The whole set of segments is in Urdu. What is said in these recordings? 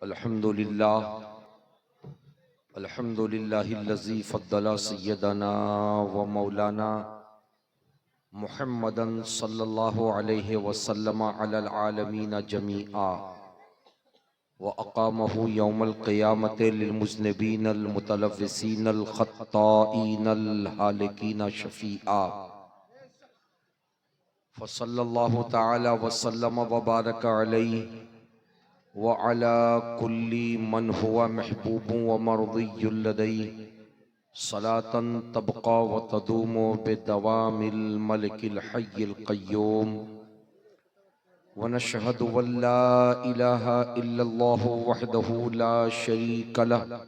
الحمد للہ الذی فضل سیدنا و مولانا محمدا صلی اللہ علیہ وسلم علی العالمین جمیعا وأقامه يوم القيامة للمذنبين المتلوثين الخطائين الهالكين شفيعا فصلى الله تعالى وسلم وبارك عليه وعلى كل من هو محبوب ومرضي لديه صلاة تبقى وتدوم بدوام الملك الحي القيوم ونشهد أن لا إله إلا الله وحده لا شريك له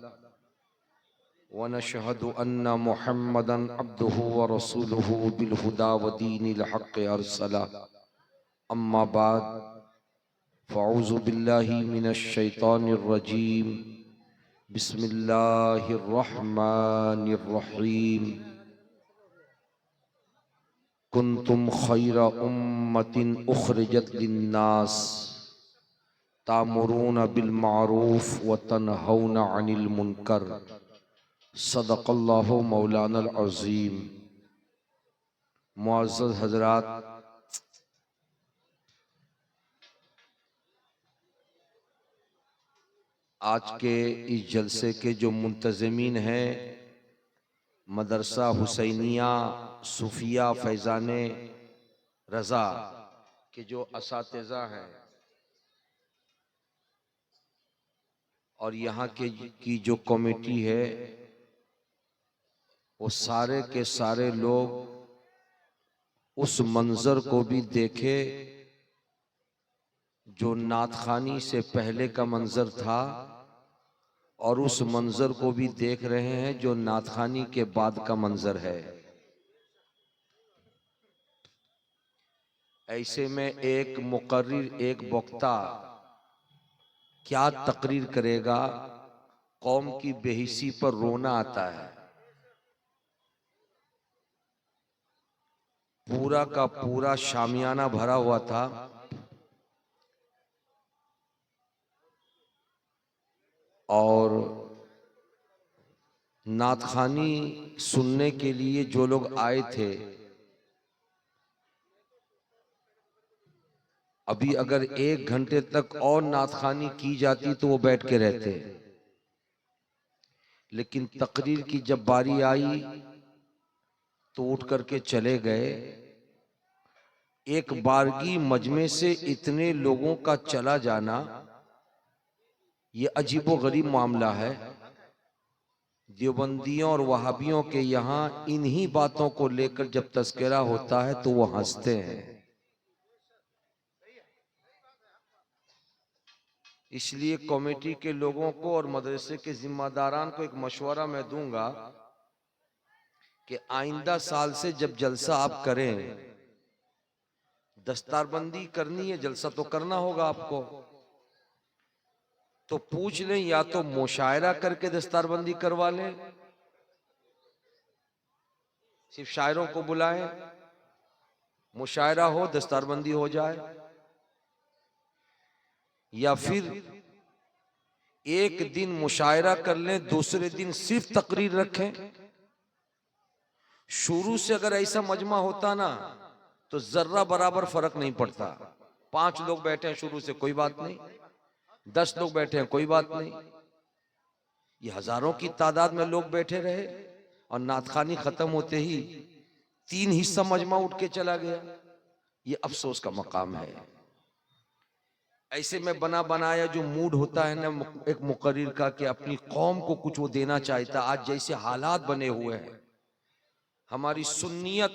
ونشهد أن محمدا عبده ورسوله بالهدى ودين الحق أرسله أما بعد فأعوذ بالله من الشيطان الرجيم بسم الله الرحمن الرحيم كنتم خير أمة أخرجت للناس تأمرون بالمعروف وتنهون عن المنكر صدق اللہ مولانا العظیم۔ معزز حضرات، آج کے اس جلسے کے جو منتظمین ہیں مدرسہ حسینیہ صوفیہ فیضان رضا کے جو اساتذہ ہیں اور یہاں کی جو کمیٹی ہے، وہ سارے کے سارے لوگ اس منظر کو بھی دیکھے جو نعت خوانی سے پہلے کا منظر تھا، اور اس منظر کو بھی دیکھ رہے ہیں جو نعت خوانی کے بعد کا منظر ہے۔ ایسے میں ایک مقرر، ایک وقتہ کیا تقریر کرے گا؟ قوم کی بے حسی پر رونا آتا ہے۔ پورا کا پورا شامیانہ بھرا ہوا تھا، اور نعت خوانی سننے کے لیے جو لوگ آئے تھے، ابھی اگر 1 گھنٹے تک اور نعت خوانی کی جاتی تو وہ بیٹھ کے رہتے، لیکن تقریر کی جب باری آئی تو اٹھ کر کے چلے گئے۔ ایک بارگی مجمع سے اتنے لوگوں کا چلا جانا یہ عجیب و غریب معاملہ ہے۔ دیوبندیوں اور وہابیوں کے یہاں انہی باتوں کو لے کر جب تذکرہ ہوتا ہے تو وہ ہنستے ہیں۔ اس لیے کمیٹی کے لوگوں کو اور مدرسے کے ذمہ داران کو ایک مشورہ میں دوں گا کہ آئندہ سال سے جب جلسہ آپ کریں، دستار بندی کرنی ہے، جلسہ تو کرنا ہوگا آپ کو، تو پوچھ لیں یا تو مشاعرہ کر کے دستار بندی کروا لیں، صرف شاعروں کو بلائیں، مشاعرہ ہو، دستار بندی ہو جائے، یا پھر ایک دن مشاعرہ کر لیں، دوسرے دن صرف تقریر رکھیں۔ شروع سے اگر ایسا مجمع ہوتا نا تو ذرہ برابر فرق نہیں پڑتا۔ 5 لوگ بیٹھے ہیں شروع سے، کوئی بات نہیں، 10 لوگ بیٹھے ہیں، کوئی بات نہیں، یہ ہزاروں کی تعداد میں لوگ بیٹھے رہے اور نعت خوانی ختم ہوتے ہی 3 حصہ مجمع اٹھ کے چلا گیا، یہ افسوس کا مقام ہے۔ ایسے میں بنا بنایا جو موڈ ہوتا ہے نا ایک مقرر کا کہ اپنی قوم کو کچھ وہ دینا چاہتا، آج جیسے حالات بنے ہوئے ہیں، ہماری سنیت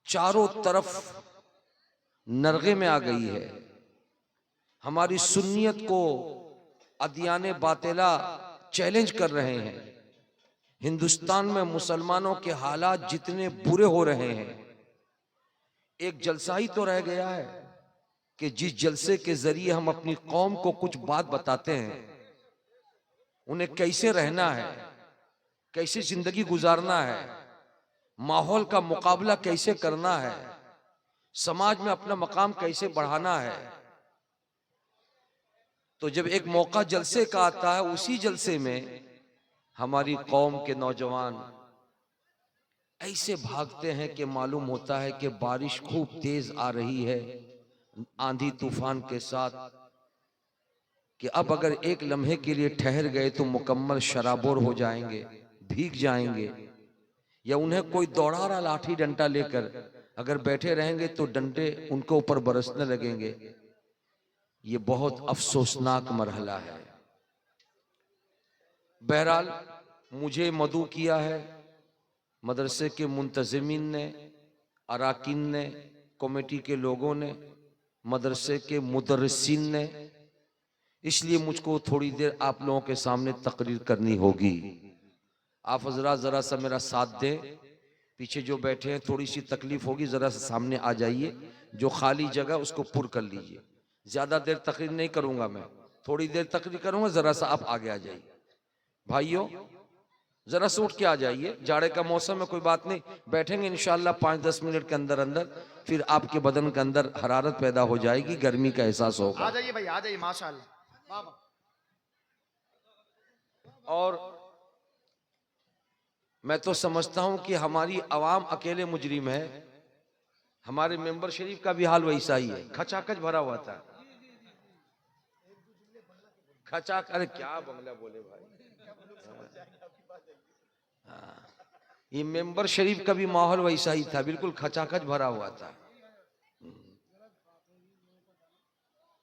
چاروں طرف نرغے میں آ گئی ہے۔ ہماری سنیت کو ادیان باطلہ چیلنج کر رہے ہیں۔ ہندوستان میں مسلمانوں کے حالات جتنے برے ہو رہے ہیں، ایک جلسہ ہی تو رہ گیا ہے کہ جس جلسے کے ذریعے ہم اپنی قوم کو کچھ بات بتاتے ہیں، انہیں کیسے رہنا ہے، کیسے زندگی گزارنا ہے، ماحول کا مقابلہ کیسے کرنا ہے، سماج میں اپنا مقام کیسے بڑھانا ہے۔ تو جب ایک موقع جلسے کا آتا ہے، اسی جلسے میں ہماری قوم کے نوجوان ایسے بھاگتے ہیں کہ معلوم ہوتا ہے کہ بارش خوب تیز آ رہی ہے آندھی طوفان کے ساتھ، کہ اب اگر ایک لمحے کے لیے ٹھہر گئے تو مکمل شرابور ہو جائیں گے، بھیگ جائیں گے، یا انہیں کوئی دوڑا رہا لاٹھی ڈنٹا لے کر اگر بیٹھے رہیں گے تو ڈنڈے ان کے اوپر برسنے لگیں گے۔ یہ بہت افسوسناک مرحلہ ہے۔ بہرحال مجھے مدعو کیا ہے مدرسے کے منتظمین نے، اراکین نے، کمیٹی کے لوگوں نے، مدرسے کے مدرسین نے، اس لیے مجھ کو تھوڑی دیر آپ لوگوں کے سامنے تقریر کرنی ہوگی۔ آپ حضرات ذرا سا میرا ساتھ دیں، پیچھے جو بیٹھے ہیں تھوڑی سی تکلیف ہوگی، ذرا سا سامنے آ جائیے، جو خالی جگہ اس کو پر کر لیجئے۔ زیادہ دیر تقریر نہیں کروں گا میں، تھوڑی دیر تقریر کروں گا، ذرا سا آپ آگے آ جائیے۔ بھائیوں ذرا سے اٹھ کے آ جائیے، جاڑے کا موسم ہے، کوئی بات نہیں، بیٹھیں گے انشاءاللہ 5-10 منٹ کے اندر اندر، پھر آپ کے بدن کے اندر حرارت پیدا ہو جائے گی، گرمی کا احساس ہوگا۔ آ جائیے بھائی، آ جائیے، ماشاءاللہ۔ اور میں تو سمجھتا ہوں کہ ہماری عوام اکیلے مجرم ہے، ہمارے ممبر شریف کا بھی حال ویسا ہی ہے، کھچا کھچ بھرا ہوا تھا، کھچا، ارے کیا بنگلہ بولے بھائی، یہ ممبر شریف کا بھی ماحول ویسا ہی تھا، بالکل کھچا کھچ بھرا ہوا تھا۔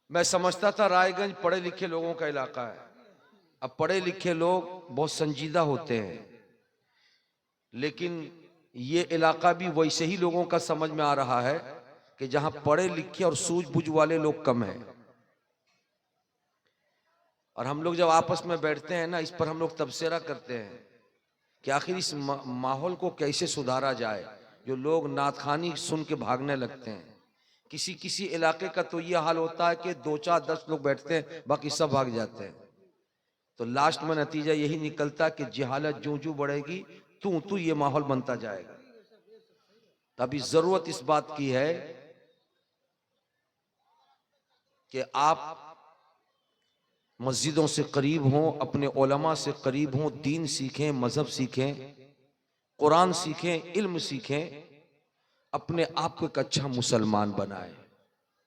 میں سمجھتا تھا رائے گنج پڑھے لکھے لوگوں کا علاقہ ہے، اب پڑھے لکھے لوگ بہت سنجیدہ ہوتے ہیں، لیکن یہ علاقہ بھی ویسے ہی لوگوں کا سمجھ میں آ رہا ہے کہ جہاں پڑھے لکھے اور سوجھ بوجھ والے لوگ کم ہیں۔ اور ہم لوگ جب آپس میں بیٹھتے ہیں نا، اس پر ہم لوگ تبصرہ کرتے ہیں کہ آخر اس ماحول کو کیسے سدھارا جائے، جو لوگ نعت خوانی سن کے بھاگنے لگتے ہیں۔ کسی علاقے کا تو یہ حال ہوتا ہے کہ 2-4-10 لوگ بیٹھتے ہیں، باقی سب بھاگ جاتے ہیں، تو لاسٹ میں نتیجہ یہی نکلتا کہ جہالت جوں بڑھے گی تو یہ ماحول بنتا جائے گا۔ ابھی ضرورت اس بات کی ہے کہ آپ مسجدوں سے قریب ہوں، اپنے علماء سے قریب ہوں، دین سیکھیں، مذہب سیکھیں، قرآن سیکھیں، علم سیکھیں، اپنے آپ کو ایک اچھا مسلمان بنائیں۔